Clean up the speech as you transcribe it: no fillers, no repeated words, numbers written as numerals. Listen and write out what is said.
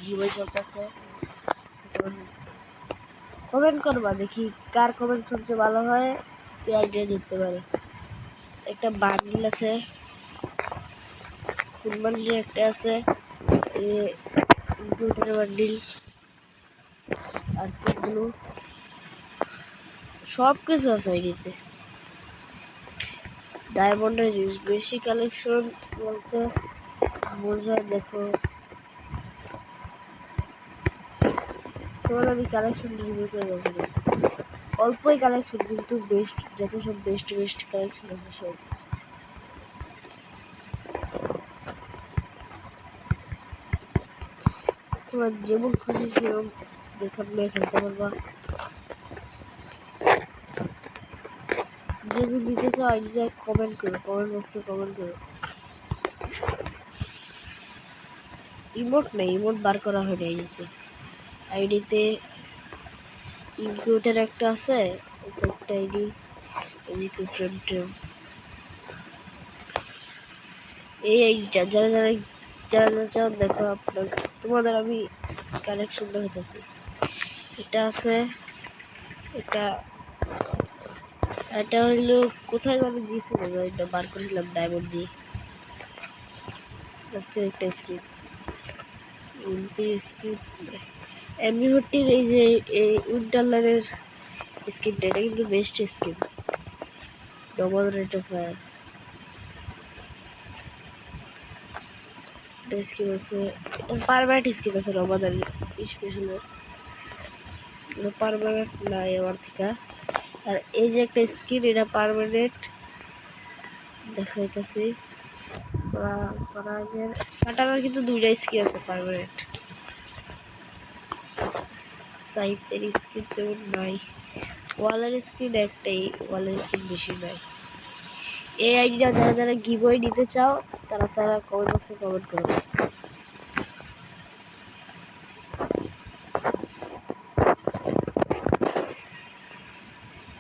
Giveaway চলতেছে। Comment করবা, দেখি কার কমেন্ট সবচেয়ে ভালো হয় কে আইডিয়া জিততে পারে। একটা বান্ডিল আছে, ফুল বান্ডিল একটা আছে, কম্পিউটার বান্ডিল আর ব্লু সব কিছু আছে আইডিতে। ডায়মন্ডের বেশি কালেকশন বলতে বোঝা, দেখো তোমার আমি কালেকশন রিভিউ করে দেবো। অল্পই কালেকশন কিন্তু বেস্ট, যত সব বেস্ট বেস্ট কালেকশন আছে সব। তোমার যেমন খুশি সেরকম ড্রেসআপ নিয়ে খেলতে পারবা। যে যে দিতে চাও আইডিটা কমেন্ট করো, কমেন্ট বক্সে কমেন্ট করো। ইমোট নেই, ইমোট বার করা হয়নি আইডিতে। আইডিতে ইনকিউটার একটা আছে, একটা আইডি এক্সিকিউটিভ। এই আইডিটা যারা যারা যারা যারা চাও দেখো, আপনার তোমাদের আমি কালেকশন দেখাতেছি। এটা আছে, এটা এটা হইলো কোথায় জানি দিয়েছিল, এটা বার করেছিলাম ডায়মন্ড দিয়ে। একটা স্কিন স্কিন এমনিহটির এই যে এই উইন্টারল্যান্ডের স্কিনটা, এটা কিন্তু best skin. Double rate of fire skin আছে, পারমানেন্ট স্কিন আছে রমাদান স্পেশাল, পারমানেন্ট না আমার থেকে। আর এই যে একটা স্কিন, এটা পারমানেন্ট দেখাইতেছি। কাটানোর কিন্তু দুইটা স্কিন আছে পারমানেন্ট। সাইতের স্কিন তেমন নাই, ওয়ালের স্কিন একটাই, ওয়ালের স্কিন বেশি নাই। এই আইডিটা যারা যারা গিভওয়ে নিতে চাও তারা তারা কমেন্ট বক্সে কমেন্ট করো।